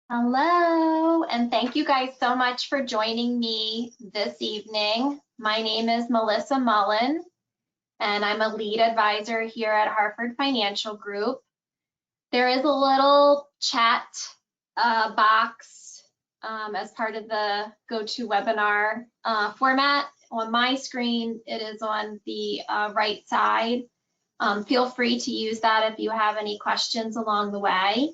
Hello, and thank you guys so much for joining me this evening. My name is Melissa Mullan, and I'm a lead advisor here at Hartford Financial Group. There is a little chat box as part of the GoToWebinar format. On my screen, it is on the right side. Feel free to use that if you have any questions along the way.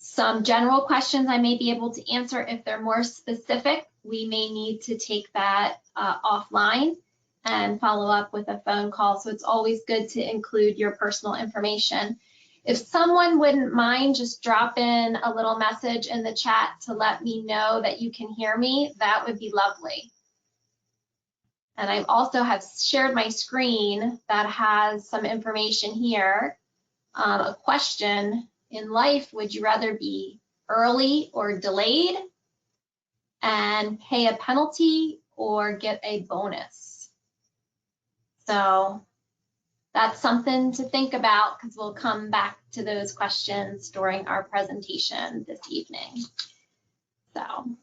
Some general questions I may be able to answer. If they're more specific, we may need to take that offline and follow up with a phone call. So it's always good to include your personal information. If someone wouldn't mind just drop in a little message in the chat to let me know that you can hear me, that would be lovely. And I also have shared my screen that has some information here. A question: in life, would you rather be early or delayed and pay a penalty or get a bonus? So that's something to think about because we'll come back to those questions during our presentation this evening. So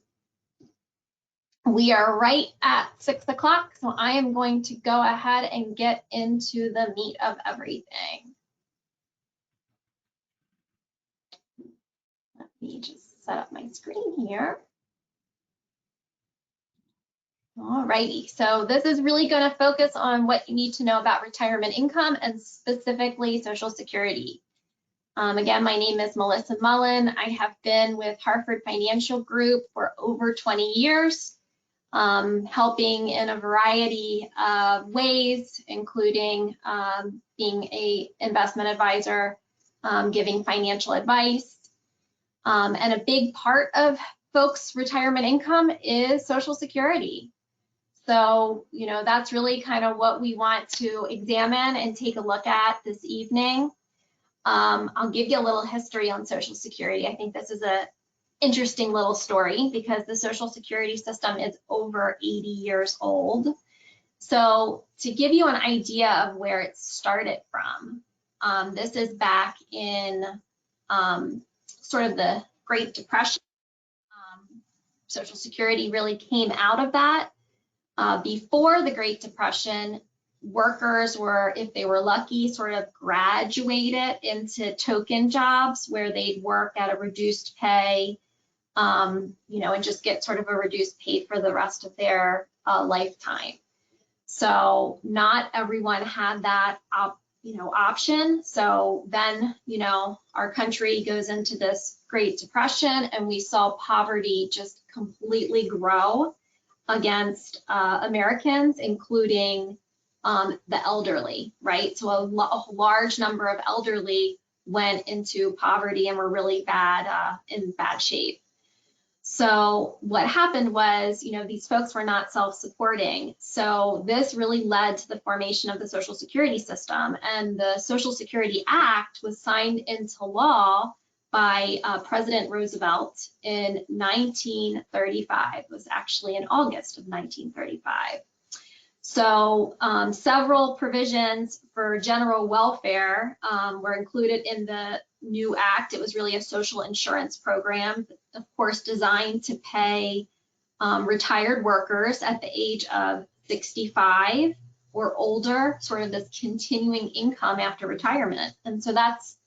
we are right at 6 o'clock, so I am going to go ahead and get into the meat of everything. Let me just set up my screen here. All righty, so this is really going to focus on what you need to know about retirement income and specifically Social Security. Again, my name is Melissa Mullan. I have been with Hartford Financial Group for over 20 years, helping in a variety of ways, including being an investment advisor, giving financial advice, and a big part of folks' retirement income is Social Security. So, that's really kind of what we want to examine and take a look at this evening. I'll give you a little history on Social Security. I think this is an interesting little story because the Social Security system is over 80 years old. So to give you an idea of where it started from, this is back in sort of the Great Depression. Social Security really came out of that. Before the Great Depression, workers were, if they were lucky, sort of graduated into token jobs where they'd work at a reduced pay, and just get sort of a reduced pay for the rest of their lifetime. So not everyone had that option. So then, our country goes into this Great Depression and we saw poverty just completely grow against Americans, including the elderly, right? So a large number of elderly went into poverty and were really in bad shape. So what happened was, these folks were not self-supporting. So this really led to the formation of the Social Security system. And the Social Security Act was signed into law by President Roosevelt in 1935. It was actually in August of 1935. So several provisions for general welfare were included in the new act. It was really a social insurance program, of course, designed to pay retired workers at the age of 65 or older, sort of this continuing income after retirement. And so that's,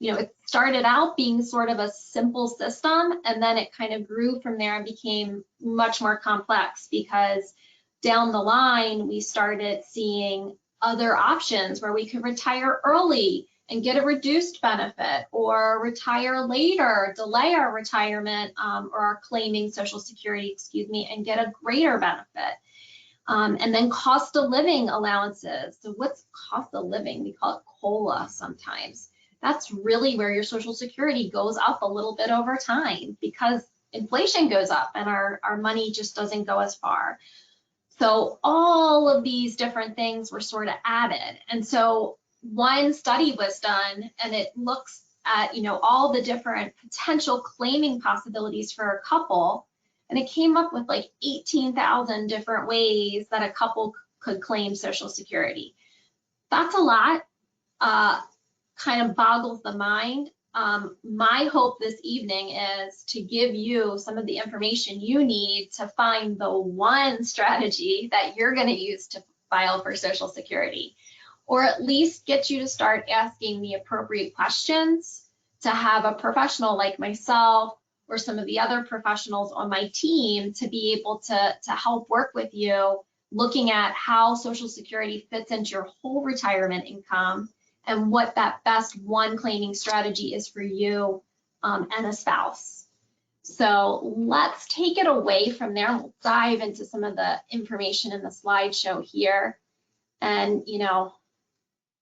it started out being sort of a simple system, and then it kind of grew from there and became much more complex because down the line, we started seeing other options where we could retire early and get a reduced benefit, or retire later, delay our retirement, or our claiming Social Security, and get a greater benefit. And then cost of living allowances. So what's cost of living? We call it COLA sometimes. That's really where your Social Security goes up a little bit over time because inflation goes up and our money just doesn't go as far. So all of these different things were sort of added. And so one study was done and it looks at, all the different potential claiming possibilities for a couple. And it came up with like 18,000 different ways that a couple could claim Social Security. That's a lot, kind of boggles the mind. my hope this evening is to give you some of the information you need to find the one strategy that you're going to use to file for Social Security, or at least get you to start asking the appropriate questions to have a professional like myself or some of the other professionals on my team to be able to help work with you, looking at how Social Security fits into your whole retirement income and what that best one claiming strategy is for you and a spouse. So let's take it away from there and we'll dive into some of the information in the slideshow here. And, you know,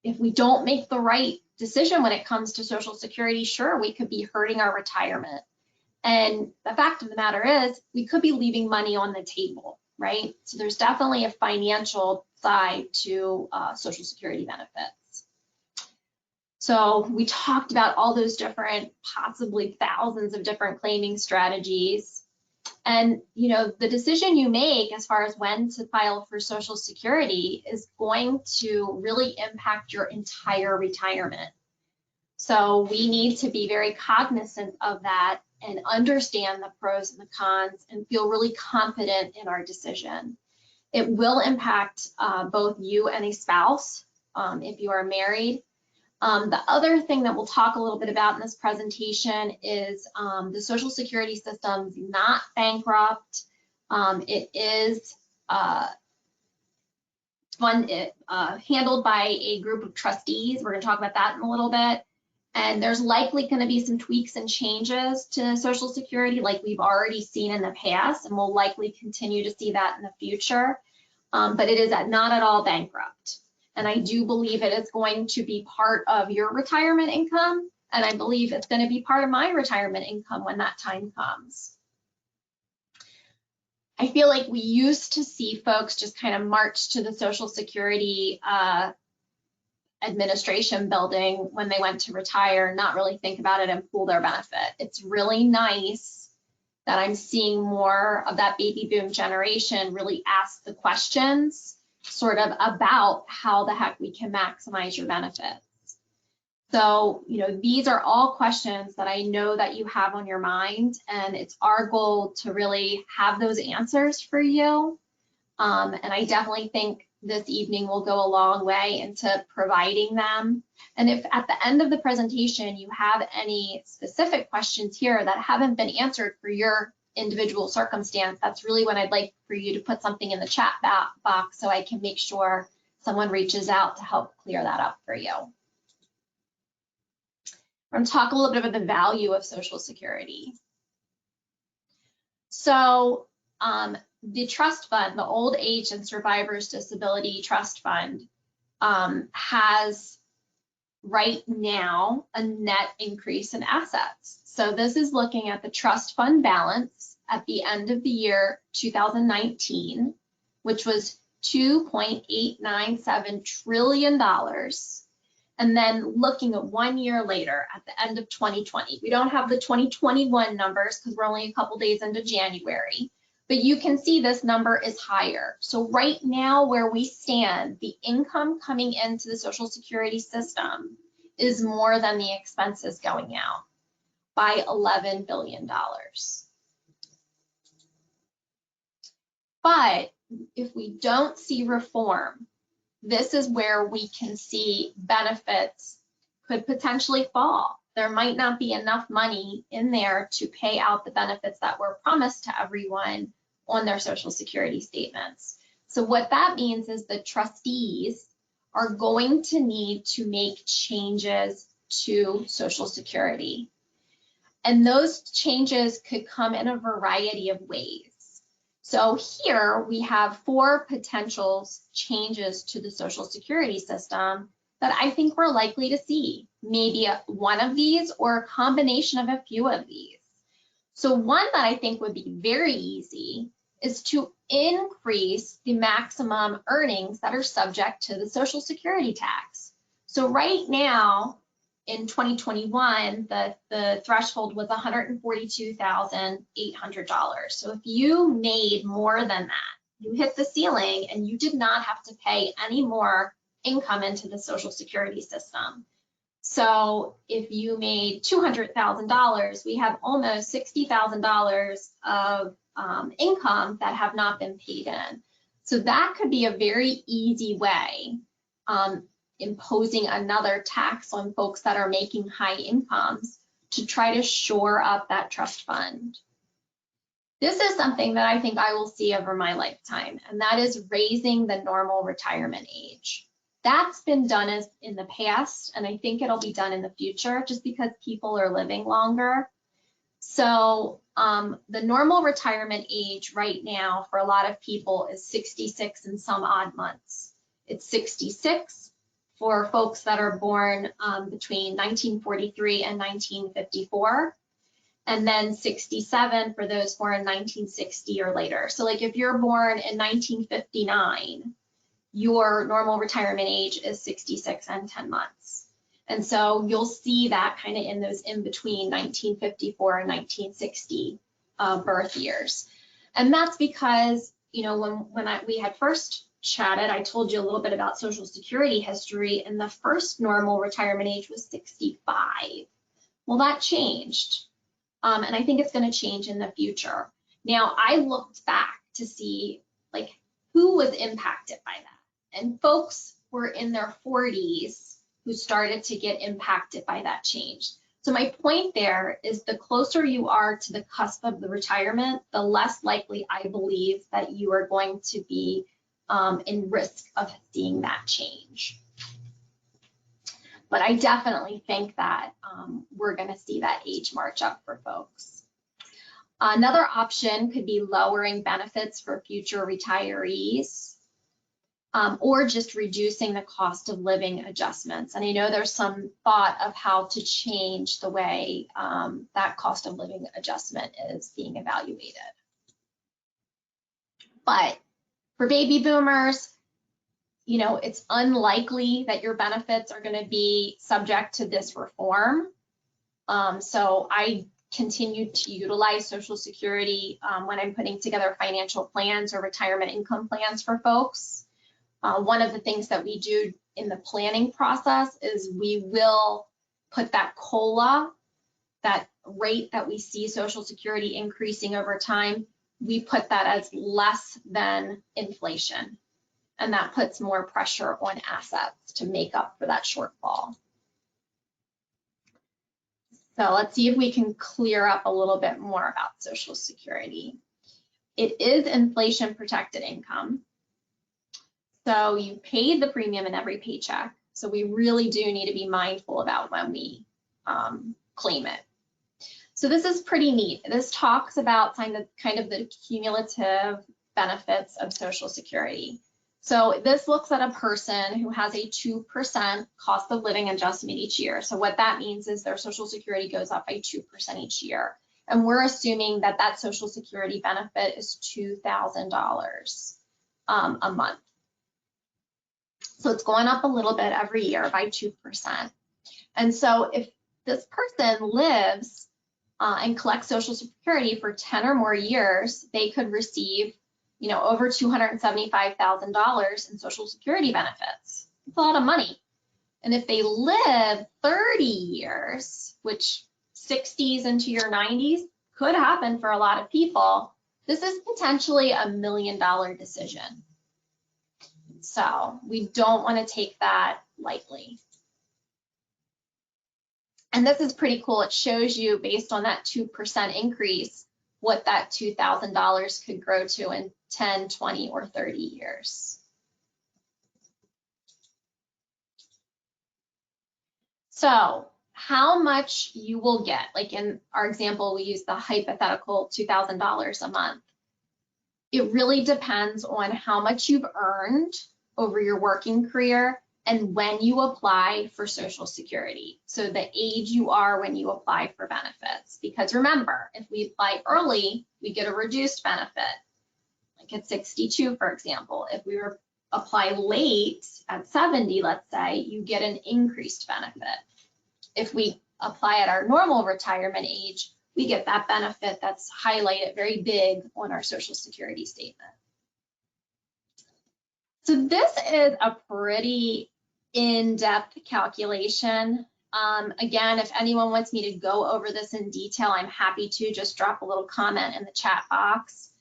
if we don't make the right decision when it comes to Social Security, sure, we could be hurting our retirement. And the fact of the matter is, we could be leaving money on the table, right? So there's definitely a financial side to Social Security benefits. So we talked about all those different, possibly thousands of different claiming strategies. And, you know, the decision you make as far as when to file for Social Security is going to really impact your entire retirement. So we need to be very cognizant of that and understand the pros and the cons and feel really confident in our decision. It will impact both you and a spouse if you are married. The other thing that we'll talk a little bit about in this presentation is the Social Security system is not bankrupt. It is handled by a group of trustees. We're going to talk about that in a little bit. And there's likely going to be some tweaks and changes to Social Security like we've already seen in the past, and we'll likely continue to see that in the future. But it is not at all bankrupt. And I do believe it is going to be part of your retirement income, and I believe it's going to be part of my retirement income when that time comes. I feel like we used to see folks just kind of march to the Social Security administration building when they went to retire, not really think about it and pool their benefit. It's really nice that I'm seeing more of that baby boom generation really ask the questions sort of about how the heck we can maximize your benefits. So, you know, these are all questions that I know that you have on your mind, and it's our goal to really have those answers for you. And I definitely think this evening will go a long way into providing them. And if at the end of the presentation you have any specific questions here that haven't been answered for your individual circumstance, that's really when I'd like for you to put something in the chat box so I can make sure someone reaches out to help clear that up for you. We're going to talk a little bit about the value of Social Security. So the trust fund, the Old Age and Survivors Disability Trust Fund, has right now a net increase in assets. So this is looking at the trust fund balance at the end of the year 2019, which was $2.897 trillion. And then looking at 1 year later at the end of 2020. We don't have the 2021 numbers because we're only a couple days into January. But you can see this number is higher. So right now where we stand, the income coming into the Social Security system is more than the expenses going out by $11 billion. But if we don't see reform, this is where we can see benefits could potentially fall. There might not be enough money in there to pay out the benefits that were promised to everyone on their Social Security statements. So what that means is the trustees are going to need to make changes to Social Security. And those changes could come in a variety of ways. So here we have 4 potential changes to the Social Security system that I think we're likely to see. Maybe one of these or a combination of a few of these. So one that I think would be very easy is to increase the maximum earnings that are subject to the Social Security tax. So right now in 2021, the threshold was $142,800. So if you made more than that, you hit the ceiling and you did not have to pay any more income into the Social Security system. So if you made $200,000, we have almost $60,000 of income that have not been paid in. So that could be a very easy way, imposing another tax on folks that are making high incomes to try to shore up that trust fund. This is something that I think I will see over my lifetime, and that is raising the normal retirement age. That's been done in the past, and I think it'll be done in the future just because people are living longer. So the normal retirement age right now for a lot of people is 66 and some odd months. It's 66 for folks that are born between 1943 and 1954. And then 67 for those born in 1960 or later. So like if you're born in 1959, your normal retirement age is 66 and 10 months. And so you'll see that kind of in those in between 1954 and 1960 birth years. And that's because, you know, when we had first chatted, I told you a little bit about Social Security history, and the first normal retirement age was 65. Well, that changed. And I think it's going to change in the future. Now, I looked back to see like who was impacted by that. And folks were in their 40s who started to get impacted by that change. So my point there is the closer you are to the cusp of the retirement, the less likely I believe that you are going to be in risk of seeing that change. But I definitely think that we're going to see that age march up for folks. Another option could be lowering benefits for future retirees, or just reducing the cost of living adjustments. And I know there's some thought of how to change the way that cost of living adjustment is being evaluated. But for baby boomers, you know, it's unlikely that your benefits are going to be subject to this reform. So I continue to utilize Social Security when I'm putting together financial plans or retirement income plans for folks. One of the things that we do in the planning process is we will put that COLA, that rate that we see Social Security increasing over time, we put that as less than inflation. And that puts more pressure on assets to make up for that shortfall. So let's see if we can clear up a little bit more about Social Security. It is inflation protected income. So you paid the premium in every paycheck. So we really do need to be mindful about when we claim it. So this is pretty neat. This talks about kind of the cumulative benefits of Social Security. So this looks at a person who has a 2% cost of living adjustment each year. So what that means is their Social Security goes up by 2% each year. And we're assuming that that Social Security benefit is $2,000 a month. So it's going up a little bit every year by 2%. And so if this person lives and collects Social Security for 10 or more years, they could receive, you know, over $275,000 in Social Security benefits. It's a lot of money. And if they live 30 years, which 60s into your 90s could happen for a lot of people, this is potentially $1 million decision. So we don't want to take that lightly. And this is pretty cool. It shows you, based on that 2% increase, what that $2,000 could grow to in 10, 20, or 30 years. So how much you will get, like in our example, we use the hypothetical $2,000 a month. It really depends on how much you've earned over your working career and when you apply for Social Security. So the age you are when you apply for benefits. Because remember, if we apply early, we get a reduced benefit, like at 62, for example. If we apply late at 70, let's say, you get an increased benefit. If we apply at our normal retirement age, we get that benefit that's highlighted very big on our Social Security statement. So this is a pretty in-depth calculation. Again, if anyone wants me to go over this in detail, I'm happy to. Just drop a little comment in the chat box.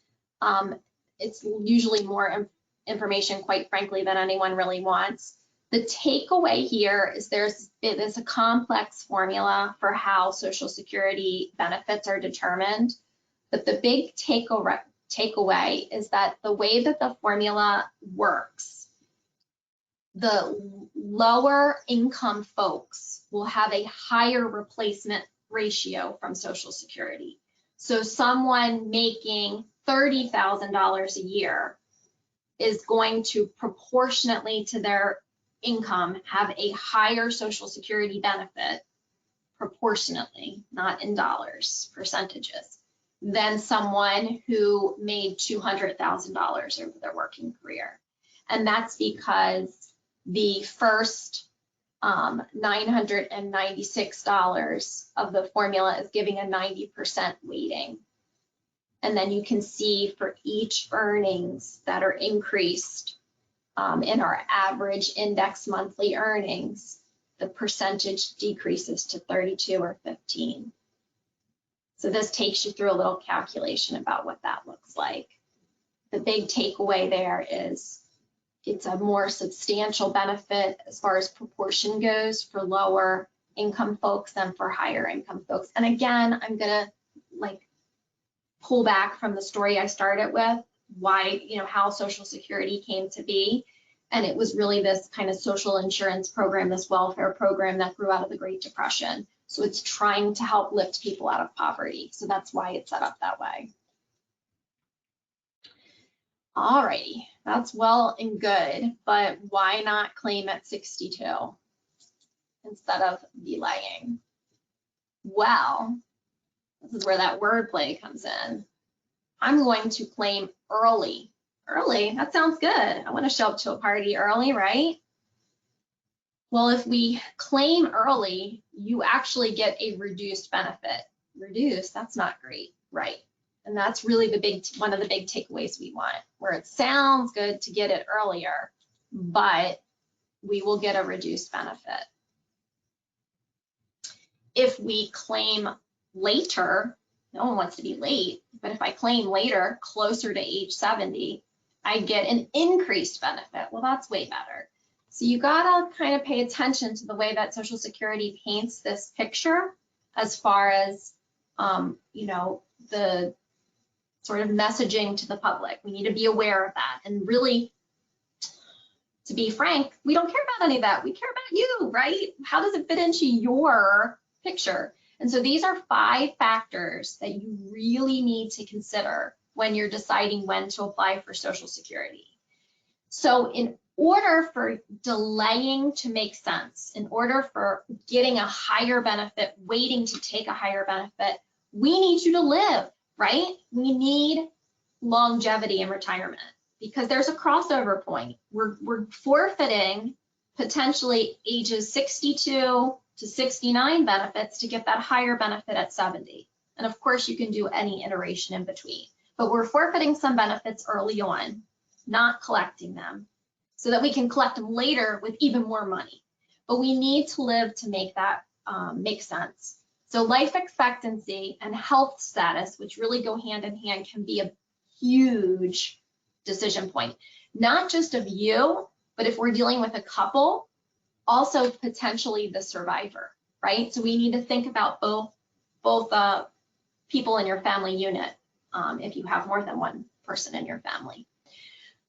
It's usually more information, quite frankly, than anyone really wants. The takeaway here is there's a complex formula for how Social Security benefits are determined, but the big takeaway is that the way that the formula works, the lower income folks will have a higher replacement ratio from Social Security. So someone making $30,000 a year is going to proportionately to their income have a higher Social Security benefit, proportionately, not in dollars, percentages, than someone who made $200,000 over their working career. And that's because the first $996 of the formula is giving a 90% weighting. And then you can see for each earnings that are increased in our average index monthly earnings, the percentage decreases to 32 or 15. So this takes you through a little calculation about what that looks like. The big takeaway there is it's a more substantial benefit as far as proportion goes for lower income folks than for higher income folks. And again, I'm gonna pull back from the story I started with, why, how Social Security came to be. And it was really this kind of social insurance program, this welfare program that grew out of the Great Depression. So it's trying to help lift people out of poverty. So that's why it's set up that way. Alrighty, that's well and good, but why not claim at 62 instead of delaying? Well, this is where that wordplay comes in. I'm going to claim early. Early, that sounds good. I want to show up to a party early, right? Well, if we claim early, you actually get a reduced benefit. Reduced, that's not great, right? And that's really one of the big takeaways we want, where it sounds good to get it earlier, but we will get a reduced benefit. If we claim later, no one wants to be late, but if I claim later, closer to age 70, I get an increased benefit. Well, that's way better. So you gotta kind of pay attention to the way that Social Security paints this picture as far as, the sort of messaging to the public. We need to be aware of that. And really, to be frank, we don't care about any of that. We care about you, right? How does it fit into your picture? And so these are 5 factors that you really need to consider when you're deciding when to apply for Social Security. So in order for delaying to make sense, in order for getting a higher benefit, waiting to take a higher benefit, we need you to live, right? We need longevity in retirement because there's a crossover point. We're forfeiting potentially ages 62 to 69 benefits to get that higher benefit at 70. And of course, you can do any iteration in between, but we're forfeiting some benefits early on, not collecting them, so that we can collect them later with even more money. But we need to live to make that make sense. So life expectancy and health status, which really go hand in hand, can be a huge decision point, not just of you, but if we're dealing with a couple, also potentially the survivor, right? So we need to think about both people in your family unit if you have more than one person in your family.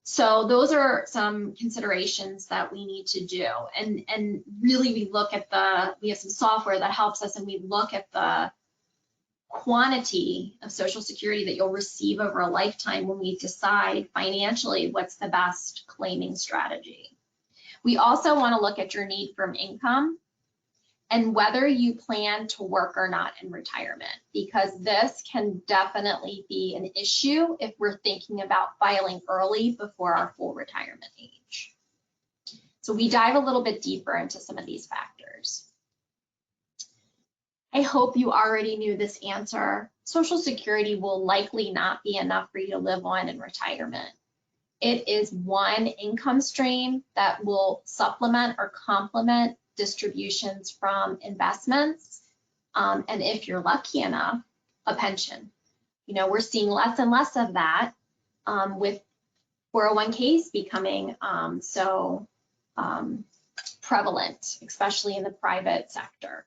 So those are some considerations that we need to do. And really we have some software that helps us, and we look at the quantity of Social Security that you'll receive over a lifetime when we decide financially what's the best claiming strategy. We also want to look at your need for income and whether you plan to work or not in retirement, because this can definitely be an issue if we're thinking about filing early before our full retirement age. So we dive a little bit deeper into some of these factors. I hope you already knew this answer. Social Security will likely not be enough for you to live on in retirement. It is one income stream that will supplement or complement distributions from investments, and if you're lucky enough, a pension. You know, we're seeing less and less of that with 401ks becoming so prevalent, especially in the private sector.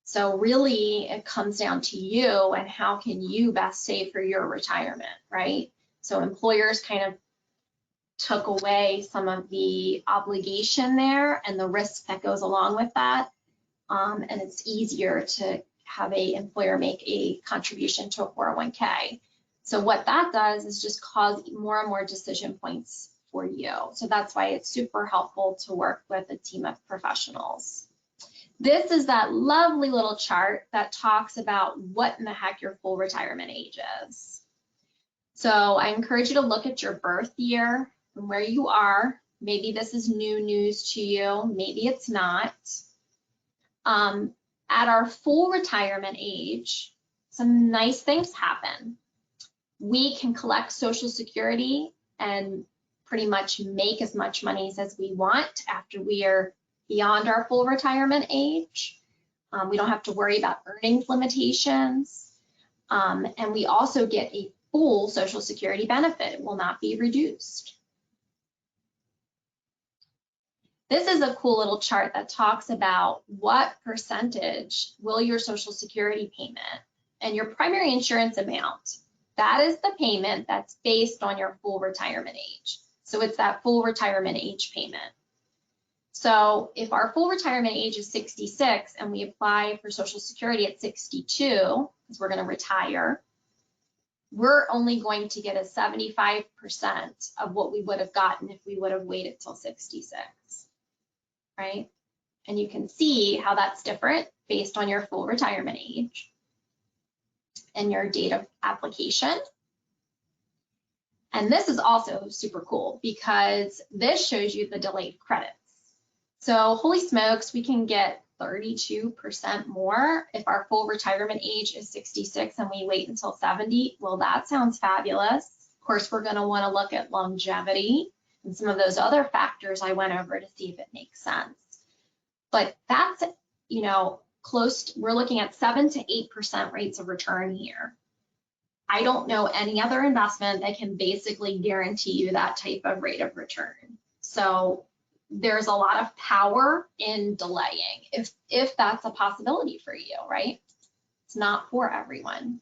So really, it comes down to you and how can you best save for your retirement, right? So employers kind of took away some of the obligation there and the risk that goes along with that. And it's easier to have a employer make a contribution to a 401k. So what that does is just cause more and more decision points for you. So that's why it's super helpful to work with a team of professionals. This is that lovely little chart that talks about what in the heck your full retirement age is. So I encourage you to look at your birth year and where you are. Maybe this is new news to you, maybe it's not. At our full retirement age, some nice things happen. We can collect Social Security and pretty much make as much money as we want after we are beyond our full retirement age. We don't have to worry about earnings limitations. And we also get a full Social Security benefit. It will not be reduced. This is a cool little chart that talks about what percentage will your Social Security payment and your primary insurance amount. That is the payment that's based on your full retirement age. So it's that full retirement age payment. So if our full retirement age is 66 and we apply for Social Security at 62, because we're going to retire, we're only going to get a 75% of what we would have gotten if we would have waited till 66, right? And you can see how that's different based on your full retirement age and your date of application. And this is also super cool because this shows you the delayed credits. So holy smokes, we can get 32% more if our full retirement age is 66 and we wait until 70. Well, that sounds fabulous. Of course, we're going to want to look at longevity and some of those other factors I went over to see if it makes sense. But that's, you know, we're looking at 7 to 8% rates of return here. I don't know any other investment that can basically guarantee you that type of rate of return. So there's a lot of power in delaying if that's a possibility for you, right? It's not for everyone.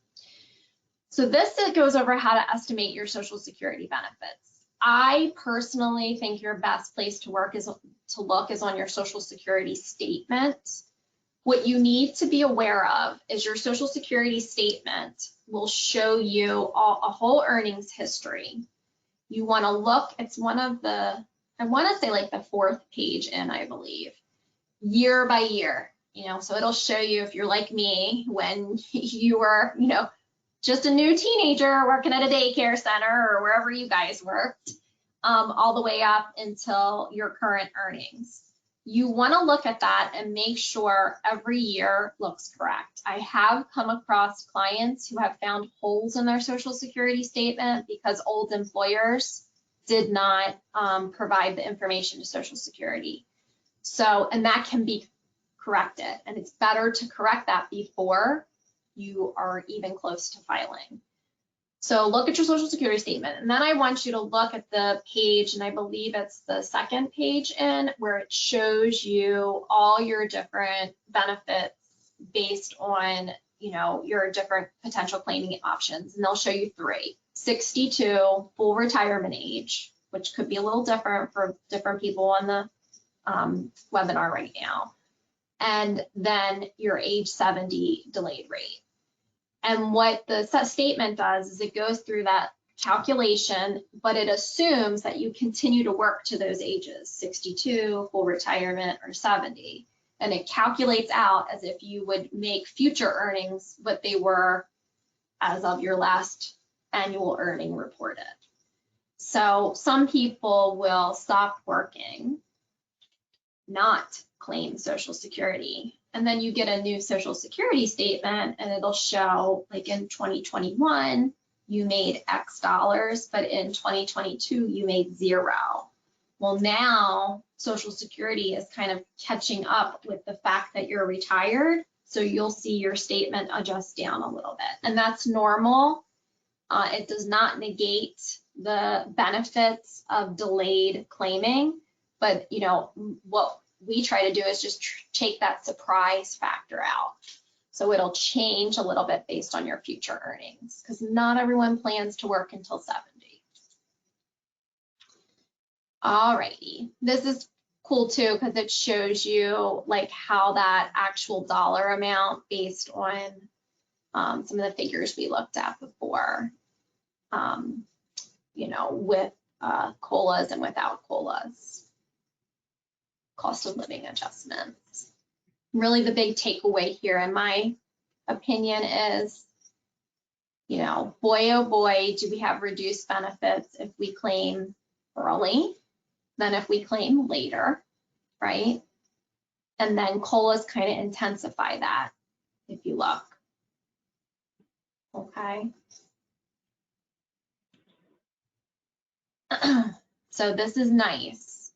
So this goes over how to estimate your Social Security benefits. I personally think your best place to look is on your Social Security statement. What you need to be aware of is your Social Security statement will show you a whole earnings history. You want to look, it's one of the, I want to say like the 4th page in, I believe, year by year, you know, so it'll show you if you're like me when you were, you know, just a new teenager working at a daycare center or wherever you guys worked, all the way up until your current earnings. You want to look at that and make sure every year looks correct. I have come across clients who have found holes in their Social Security statement because old employers did not provide the information to Social Security. So, and that can be corrected, and it's better to correct that before you are even close to filing. So look at your Social Security statement, and then I want you to look at the page, and I believe it's the 2nd page in, where it shows you all your different benefits based on, you know, your different potential claiming options, and they'll show you 3. 62, full retirement age, which could be a little different for different people on the webinar right now, and then your age 70 delayed rate. And what the statement does is it goes through that calculation, but it assumes that you continue to work to those ages, 62, full retirement, or 70. And it calculates out as if you would make future earnings what they were as of your last annual earning reported. So some people will stop working, not claim Social Security, and then you get a new Social Security statement and it'll show, like, in 2021 you made X dollars, but in 2022 you made 0. Well, now Social Security is kind of catching up with the fact that you're retired. So you'll see your statement adjust down a little bit, and that's normal. It does not negate the benefits of delayed claiming, but you know, what we try to do is just take that surprise factor out. So it'll change a little bit based on your future earnings, because not everyone plans to work until 70. Alrighty, this is cool too, because it shows you like how that actual dollar amount based on some of the figures we looked at before, you know, with COLAs and without COLAs, cost of living adjustments. Really the big takeaway here, in my opinion, is, you know, boy, oh boy, do we have reduced benefits if we claim early than if we claim later, right? And then COLAs kind of intensify that, if you look. Okay. So this is nice.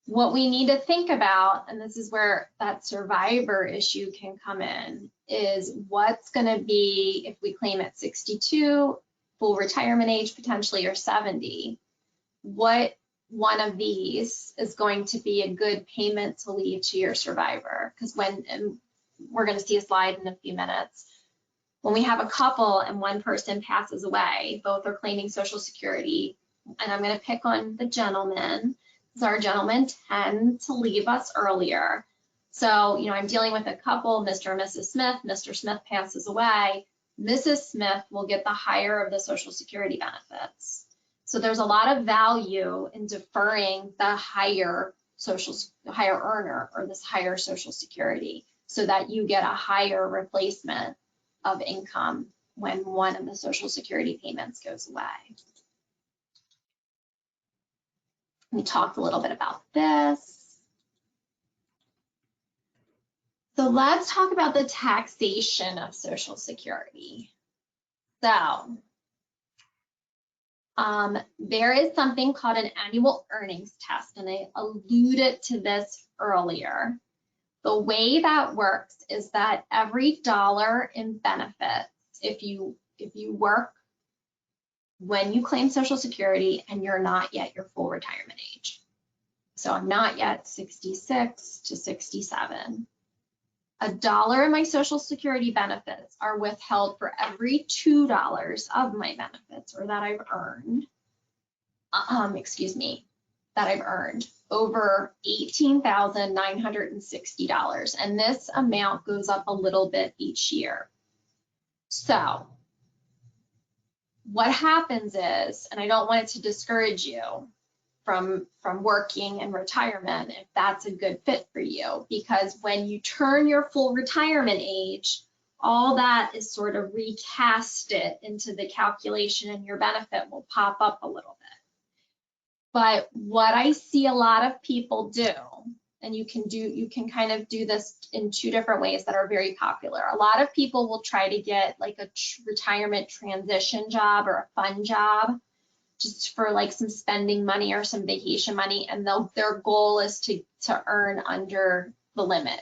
What we need to think about, and this is where that survivor issue can come in, is what's going to be if we claim at 62, full retirement age potentially, or 70. What one of these is going to be a good payment to leave to your survivor? Because when, and we're going to see a slide in a few minutes, when we have a couple and one person passes away, both are claiming Social Security, and I'm going to pick on the gentleman, because our gentlemen tend to leave us earlier. So, you know, I'm dealing with a couple, Mr. and Mrs. Smith. Mr. Smith passes away. Mrs. Smith will get the higher of the Social Security benefits. So there's a lot of value in deferring the higher earner, or this higher Social Security, so that you get a higher replacement of income when one of the Social Security payments goes away. We talked a little bit about this. So let's talk about the taxation of Social Security. So there is something called an annual earnings test, and I alluded to this earlier. The way that works is that every dollar in benefits, if you work when you claim Social Security and you're not yet your full retirement age, so I'm not yet 66 to 67, $1 in my Social Security benefits are withheld for every $2 of my benefits, or that I've earned, that I've earned over $18,960. And this amount goes up a little bit each year. So what happens is, and I don't want it to discourage you from working in retirement if that's a good fit for you, because when you turn your full retirement age, all that is sort of recasted into the calculation, and your benefit will pop up a little bit. But what I see a lot of people do, and you can kind of do this in two different ways that are very popular. A lot of people will try to get like a retirement transition job or a fun job, just for like some spending money or some vacation money, and their goal is to earn under the limit.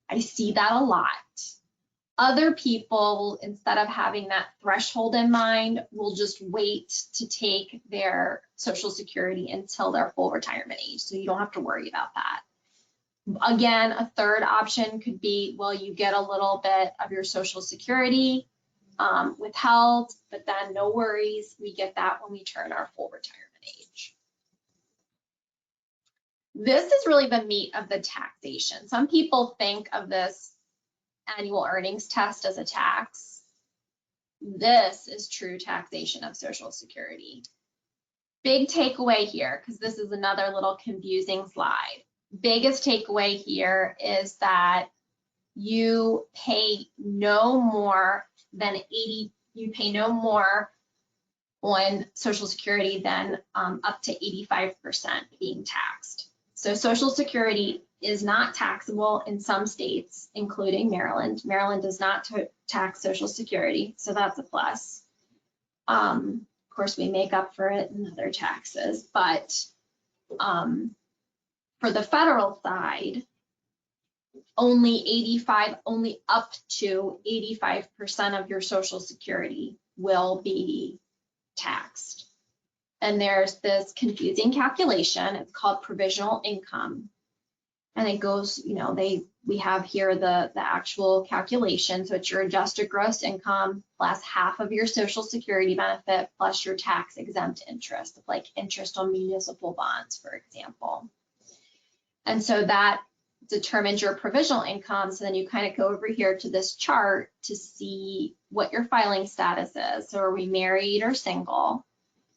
I see that a lot. Other people, instead of having that threshold in mind, will just wait to take their Social Security until their full retirement age, so you don't have to worry about that. Again, a third option could be, well, you get a little bit of your Social Security withheld, but then no worries, we get that when we turn our full retirement age. This is really the meat of the taxation. Some people think of this annual earnings test as a tax. This is true taxation of Social Security. Big takeaway here, because this is another little confusing slide. Biggest takeaway here is that you pay no more than you pay no more on Social Security than up to 85% being taxed. So Social Security is not taxable in some states, including Maryland. Maryland does not tax Social Security, so that's a plus. Of course, we make up for it in other taxes, but For the federal side, only up to 85% of your Social Security will be taxed. And there's this confusing calculation. It's called provisional income. And it goes, we have here the actual calculation. So it's your adjusted gross income plus half of your Social Security benefit plus your tax exempt interest, like interest on municipal bonds, for example. And so that determines your provisional income. So then you kind of go over here to this chart to see what your filing status is. So are we married or single,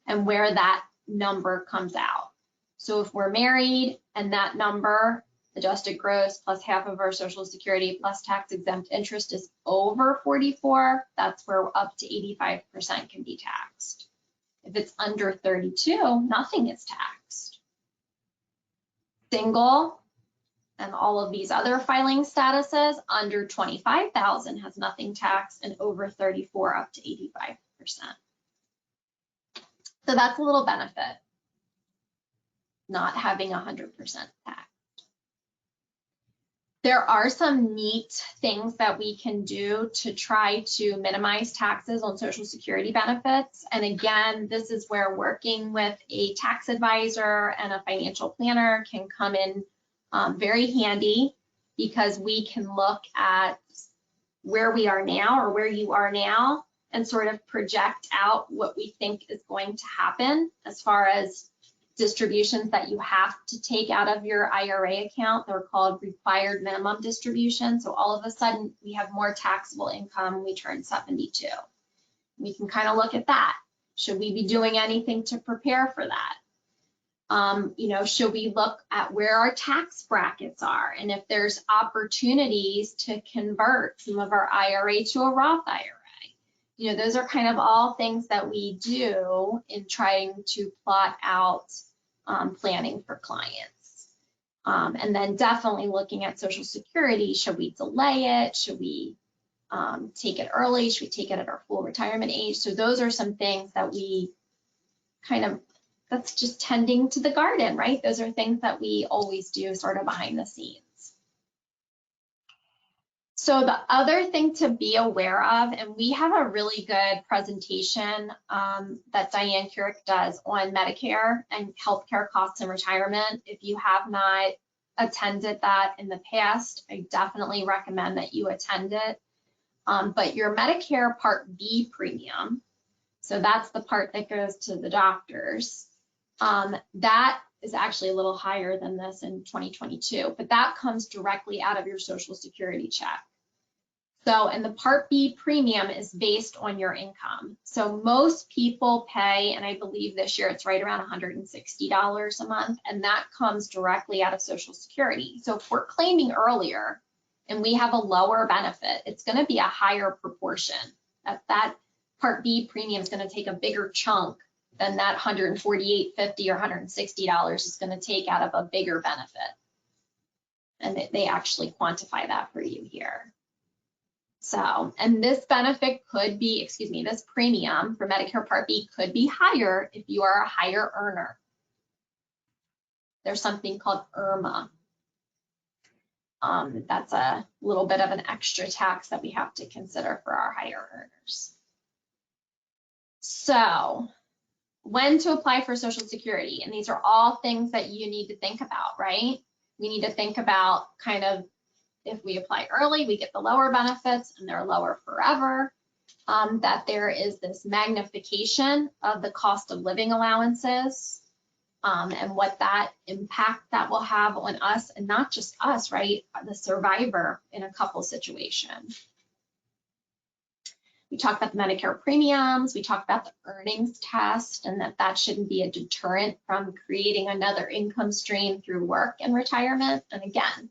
and where that number comes out. So if we're married and that number, adjusted gross plus half of our Social Security plus tax exempt interest, is over 44, that's where up to 85% can be taxed. If it's under 32, nothing is taxed. Single and all of these other filing statuses, under 25,000 has nothing taxed, and over 34 up to 85%. So that's a little benefit, not having 100% tax. There are some neat things that we can do to try to minimize taxes on Social Security benefits. And again, this is where working with a tax advisor and a financial planner can come in very handy, because we can look at where we are now or where you are now and sort of project out what we think is going to happen as far as distributions that you have to take out of your IRA account. They're called required minimum distributions. So all of a sudden we have more taxable income when we turn 72. We can kind of look at that. Should we be doing anything to prepare for that? Should we look at where our tax brackets are, and if there's opportunities to convert some of our IRA to a Roth IRA? Those are kind of all things that we do in trying to plot out planning for clients. And then definitely looking at Social Security. Should we delay it? Should we take it early? Should we take it at our full retirement age? So those are some things that we that's just tending to the garden, right? Those are things that we always do sort of behind the scenes. So the other thing to be aware of, and we have a really good presentation that Diane Keurig does on Medicare and healthcare costs in retirement. If you have not attended that in the past, I definitely recommend that you attend it. But your Medicare Part B premium, so that's the part that goes to the doctors, that is actually a little higher than this in 2022, but that comes directly out of your Social Security check. So, and the Part B premium is based on your income. So most people pay, and I believe this year it's right around $160 a month, and that comes directly out of Social Security. So if we're claiming earlier and we have a lower benefit, it's going to be a higher proportion. That Part B premium is going to take a bigger chunk than that $148.50 or $160 is going to take out of a bigger benefit. And they actually quantify that for you here. So, and this benefit could be, this premium for Medicare Part B could be higher if you are a higher earner. There's something called IRMA. That's a little bit of an extra tax that we have to consider for our higher earners. So, when to apply for Social Security, and these are all things that you need to think about, right? We need to think about kind of, if we apply early, we get the lower benefits and they're lower forever, that there is this magnification of the cost of living allowances, and what that impact that will have on us, and not just us, right? The survivor in a couple situation. We talked about the Medicare premiums, we talked about the earnings test, and that shouldn't be a deterrent from creating another income stream through work and retirement. And again,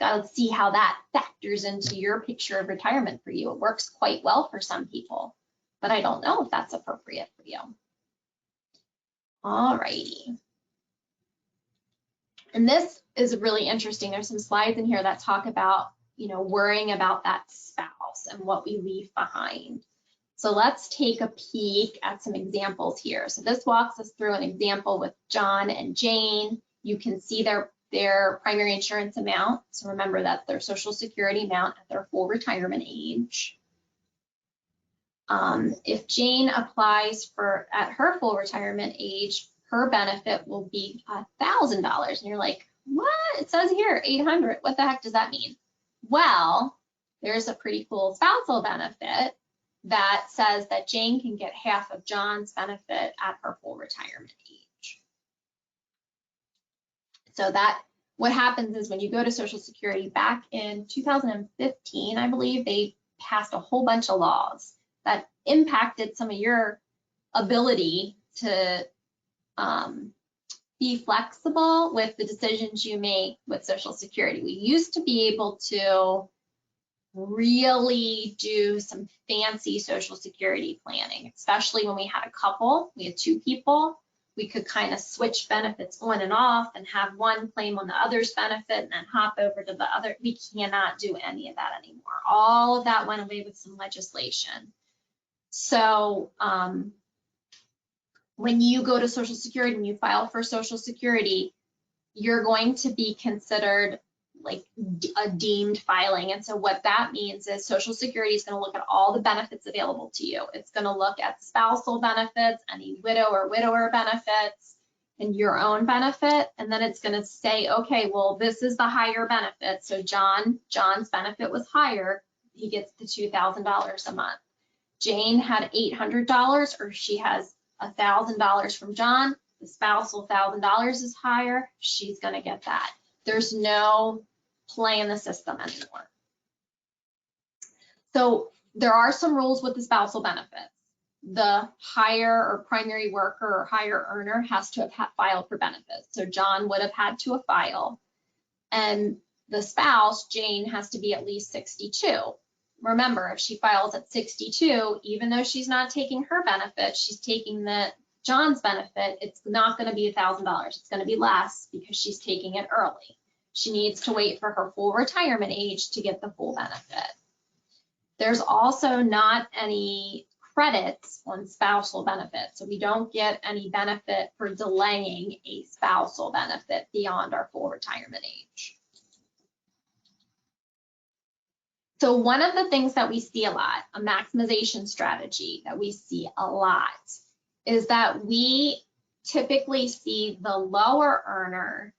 got to see how that factors into your picture of retirement for you. It works quite well for some people, but I don't know if that's appropriate for you. All righty. And this is really interesting. There's some slides in here that talk about, worrying about that spouse and what we leave behind. So let's take a peek at some examples here. So this walks us through an example with John and Jane. You can see their primary insurance amount. So remember that's their Social Security amount at their full retirement age. If Jane applies at her full retirement age, her benefit will be $1,000. And you're like, what? It says here 800. What the heck does that mean? Well, there's a pretty cool spousal benefit that says that Jane can get half of John's benefit at her full retirement age. So what happens is when you go to Social Security, back in 2015, I believe, they passed a whole bunch of laws that impacted some of your ability to be flexible with the decisions you make with Social Security. We used to be able to really do some fancy Social Security planning, especially when we had a couple, we had two people. We could kind of switch benefits on and off and have one claim on the other's benefit and then hop over to the other. We cannot do any of that anymore. All of that went away with some legislation. So when you go to Social Security, when you file for Social Security, you're going to be considered like a deemed filing. And so what that means is Social Security is going to look at all the benefits available to you. It's going to look at spousal benefits, any widow or widower benefits, and your own benefit. And then it's going to say, okay, well, this is the higher benefit. So John's benefit was higher. He gets the $2,000 a month. Jane had $800, or she has $1,000 from John. The spousal $1,000 is higher. She's going to get that. There's no play in the system anymore. So there are some rules with the spousal benefits. The higher or primary worker or higher earner has to have filed for benefits. So John would have had to have filed. And the spouse, Jane, has to be at least 62. Remember, if she files at 62, even though she's not taking her benefit, she's taking John's benefit, it's not going to be $1,000. It's going to be less because she's taking it early. She needs to wait for her full retirement age to get the full benefit. There's also not any credits on spousal benefits. So we don't get any benefit for delaying a spousal benefit beyond our full retirement age. So one of the things that we see a lot, a maximization strategy that we see a lot, is that we typically see the lower earner,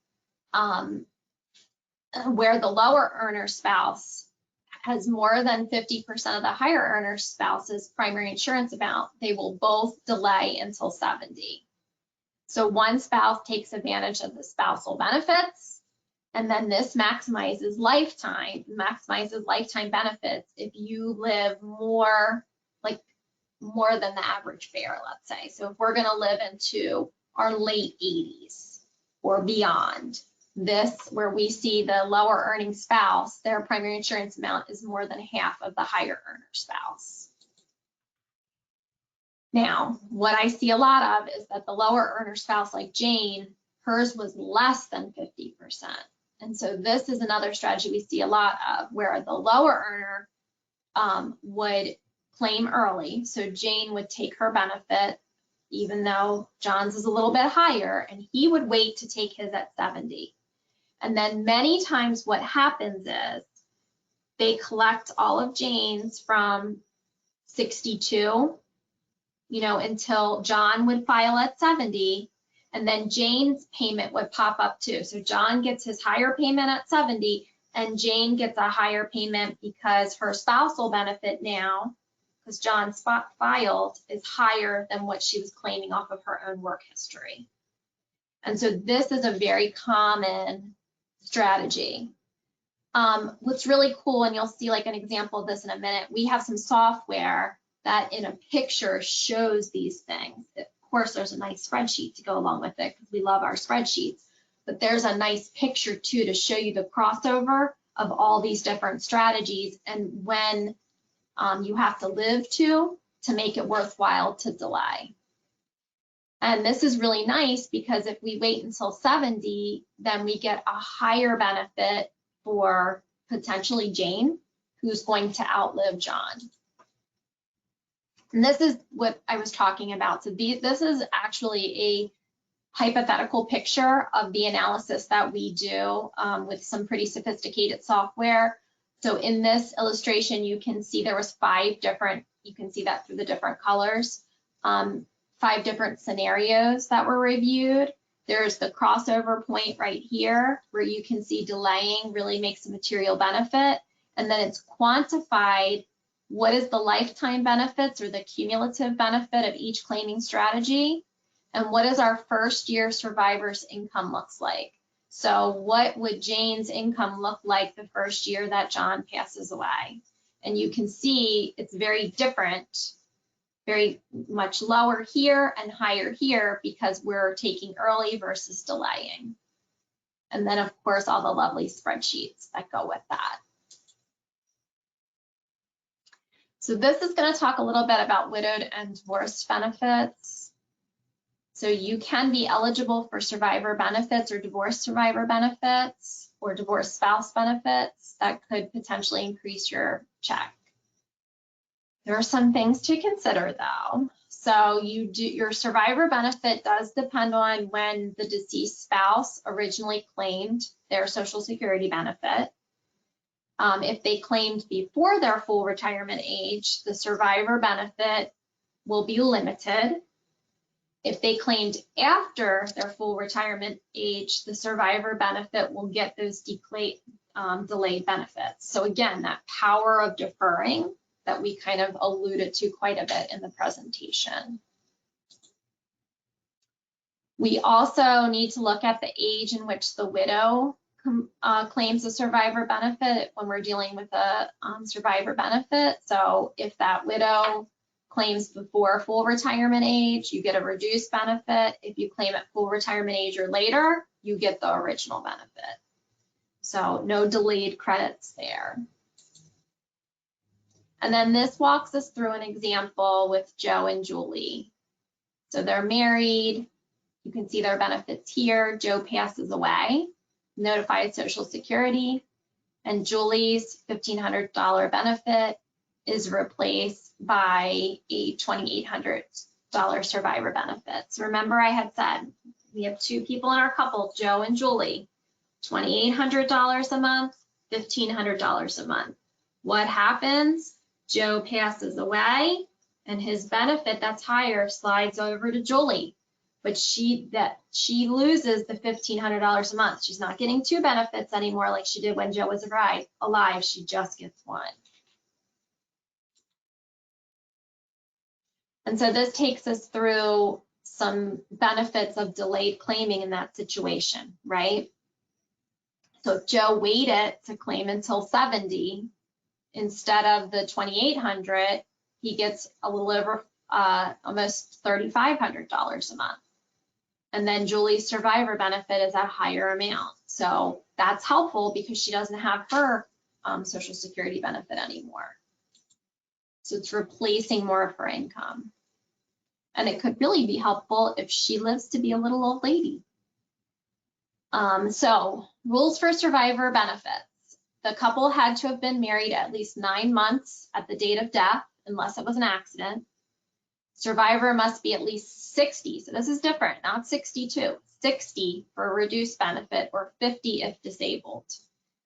where the lower earner spouse has more than 50% of the higher earner spouse's primary insurance amount, they will both delay until 70. So one spouse takes advantage of the spousal benefits, and then this maximizes lifetime benefits if you live more than the average bear, let's say. So if we're going to live into our late 80s or beyond, this where we see the lower earning spouse, their primary insurance amount is more than half of the higher earner spouse. Now, what I see a lot of is that the lower earner spouse, like Jane, hers was less than 50%. And so this is another strategy we see a lot of, where the lower earner would claim early. So Jane would take her benefit, even though John's is a little bit higher, and he would wait to take his at 70. And then many times what happens is they collect all of Jane's from 62, until John would file at 70, and then Jane's payment would pop up too. So John gets his higher payment at 70, and Jane gets a higher payment because her spousal benefit now, because John filed, is higher than what she was claiming off of her own work history. And so this is a very common strategy. What's really cool, and you'll see like an example of this in a minute, we have some software that in a picture shows these things. Of course, there's a nice spreadsheet to go along with it because we love our spreadsheets, but there's a nice picture too to show you the crossover of all these different strategies and when you have to live to make it worthwhile to delay. And this is really nice because if we wait until 70, then we get a higher benefit for potentially Jane, who's going to outlive John. And this is what I was talking about. So this is actually a hypothetical picture of the analysis that we do with some pretty sophisticated software. So in this illustration, you can see there was 5 different, you can see that through the different colors, 5 different scenarios that were reviewed. There's the crossover point right here where you can see delaying really makes a material benefit. And then it's quantified what is the lifetime benefits or the cumulative benefit of each claiming strategy, and what is our first year survivor's income looks like. So what would Jane's income look like the first year that John passes away? And you can see it's very different, very much lower here and higher here because we're taking early versus delaying. And then of course, all the lovely spreadsheets that go with that. So this is going to talk a little bit about widowed and divorced benefits. So you can be eligible for survivor benefits or divorced survivor benefits or divorced spouse benefits that could potentially increase your check. There are some things to consider though. So your survivor benefit does depend on when the deceased spouse originally claimed their Social Security benefit. If they claimed before their full retirement age, the survivor benefit will be limited. If they claimed after their full retirement age, the survivor benefit will get those delayed benefits. So again, that power of deferring that we kind of alluded to quite a bit in the presentation. We also need to look at the age in which the widow claims a survivor benefit when we're dealing with a survivor benefit. So if that widow claims before full retirement age, you get a reduced benefit. If you claim at full retirement age or later, you get the original benefit. So no delayed credits there. And then this walks us through an example with Joe and Julie. So they're married. You can see their benefits here. Joe passes away, notified Social Security, and Julie's $1,500 benefit is replaced by a $2,800 survivor benefit. So remember I had said we have 2 people in our couple, Joe and Julie, $2,800 a month, $1,500 a month. What happens? Joe passes away and his benefit that's higher slides over to Julie. But she loses the $1,500 a month. She's not getting 2 benefits anymore like she did when Joe was alive. She just gets 1. And so this takes us through some benefits of delayed claiming in that situation, right? So if Joe waited to claim until 70, instead of the $2,800, he gets a little over almost $3,500 a month. And then Julie's survivor benefit is a higher amount. So that's helpful because she doesn't have her Social Security benefit anymore. So it's replacing more of her income. And it could really be helpful if she lives to be a little old lady. So rules for survivor benefits. The couple had to have been married at least 9 months at the date of death, unless it was an accident. Survivor must be at least 60, so this is different, not 62, 60 for a reduced benefit or 50 if disabled.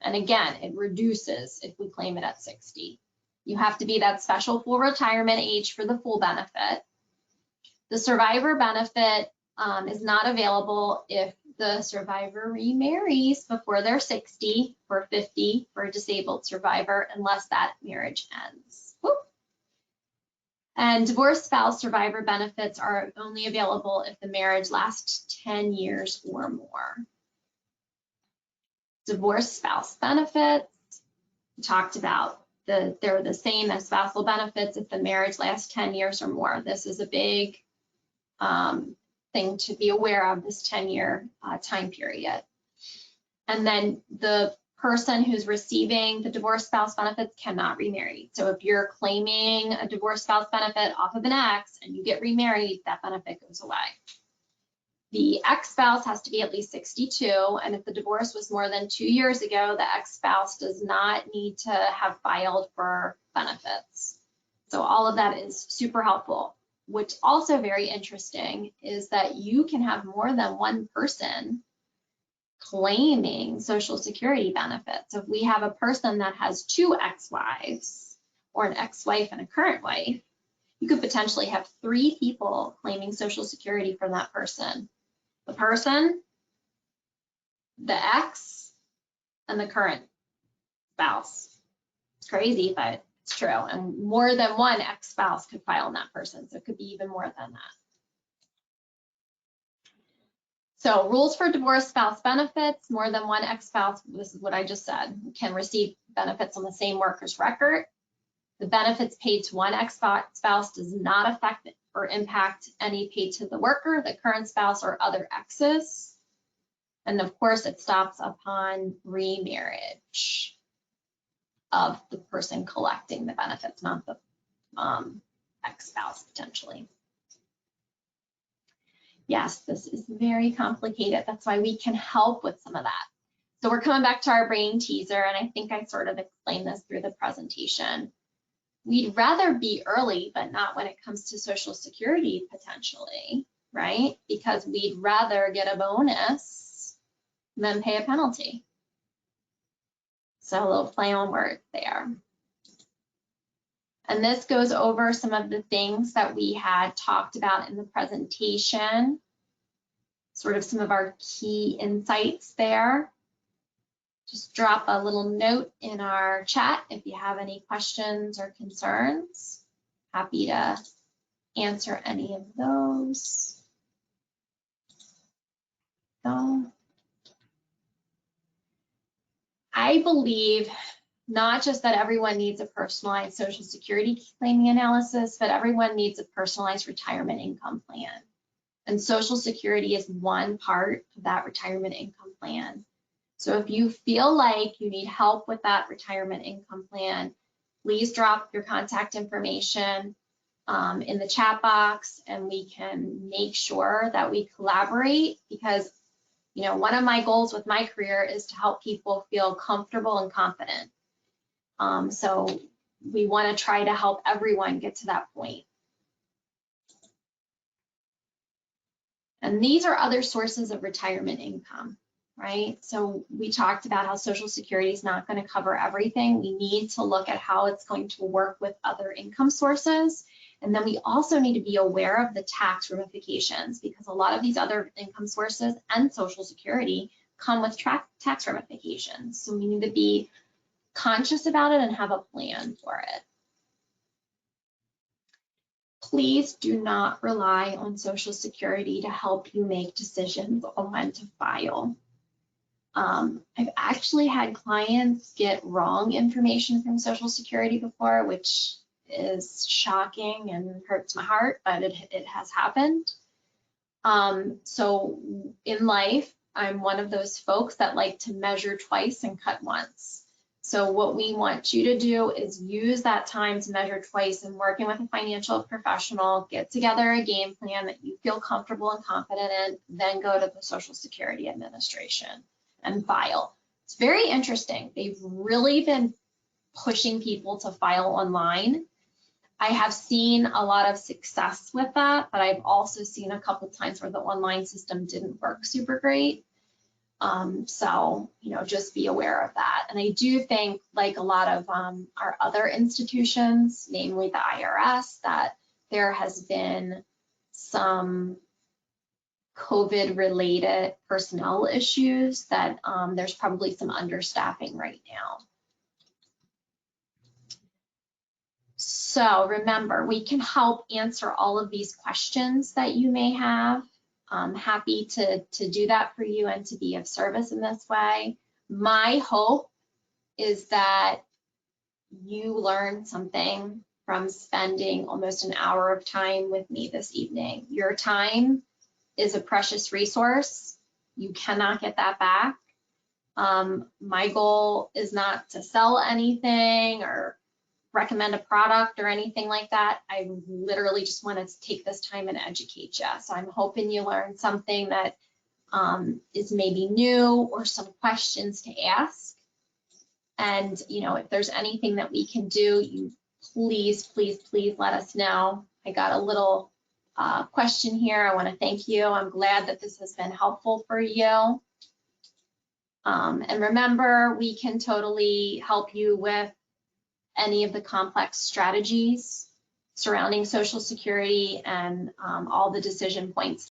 And again, it reduces if we claim it at 60. You have to be that special full retirement age for the full benefit. The survivor benefit is not available if the survivor remarries before they're 60 or 50 for a disabled survivor, unless that marriage ends. Whoop. And divorced spouse survivor benefits are only available if the marriage lasts 10 years or more. Divorced spouse benefits, we talked about they're the same as spousal benefits if the marriage lasts 10 years or more. This is a big thing to be aware of, this 10-year time period. And then the person who's receiving the divorced spouse benefits cannot remarry. So if you're claiming a divorced spouse benefit off of an ex and you get remarried, that benefit goes away. The ex-spouse has to be at least 62, and if the divorce was more than 2 years ago, the ex-spouse does not need to have filed for benefits. So all of that is super helpful. What's also very interesting is that you can have more than one person claiming Social Security benefits. So if we have a person that has two ex-wives or an ex-wife and a current wife, you could potentially have 3 people claiming Social Security from that person. The person, the ex, and the current spouse. It's crazy, but it's true. And more than one ex-spouse could file on that person. So it could be even more than that. So rules for divorced spouse benefits, more than one ex-spouse, this is what I just said, can receive benefits on the same worker's record. The benefits paid to one ex-spouse does not affect or impact any paid to the worker, the current spouse, or other exes. And of course, it stops upon remarriage of the person collecting the benefits, not the ex-spouse potentially. Yes, this is very complicated. That's why we can help with some of that. So we're coming back to our brain teaser, and I think I sort of explained this through the presentation. We'd rather be early, but not when it comes to Social Security potentially, right? Because we'd rather get a bonus than pay a penalty. So a little play on words there. And this goes over some of the things that we had talked about in the presentation, sort of some of our key insights there. Just drop a little note in our chat if you have any questions or concerns. Happy to answer any of those. So, I believe not just that everyone needs a personalized Social Security claiming analysis, but everyone needs a personalized retirement income plan. And Social Security is one part of that retirement income plan. So if you feel like you need help with that retirement income plan, please drop your contact information in the chat box, and we can make sure that we collaborate, because you know, one of my goals with my career is to help people feel comfortable and confident. So we want to try to help everyone get to that point. And these are other sources of retirement income, right? So we talked about how Social Security is not going to cover everything. We need to look at how it's going to work with other income sources. And then we also need to be aware of the tax ramifications, because a lot of these other income sources and Social Security come with tax ramifications. So we need to be conscious about it and have a plan for it. Please do not rely on Social Security to help you make decisions on when to file. I've actually had clients get wrong information from Social Security before, which is shocking and hurts my heart, but it has happened. So in life, I'm one of those folks that like to measure twice and cut once. So what we want you to do is use that time to measure twice, and working with a financial professional, get together a game plan that you feel comfortable and confident in, then go to the Social Security Administration and file. It's very interesting. They've really been pushing people to file online. I have seen a lot of success with that, but I've also seen a couple times where the online system didn't work super great. So, you know, just be aware of that. And I do think, like a lot of our other institutions, namely the IRS, that there has been some COVID-related personnel issues that there's probably some understaffing right now. So remember, we can help answer all of these questions that you may have. I'm happy to do that for you and to be of service in this way. My hope is that you learn something from spending almost an hour of time with me this evening. Your time is a precious resource. You cannot get that back. My goal is not to sell anything or recommend a product or anything like that. I literally just want to take this time and educate you. So I'm hoping you learn something that is maybe new, or some questions to ask. And you know, if there's anything that we can do, you please, please, please let us know. I got a little question here. I want to thank you. I'm glad that this has been helpful for you. And remember, we can totally help you with any of the complex strategies surrounding Social Security and all the decision points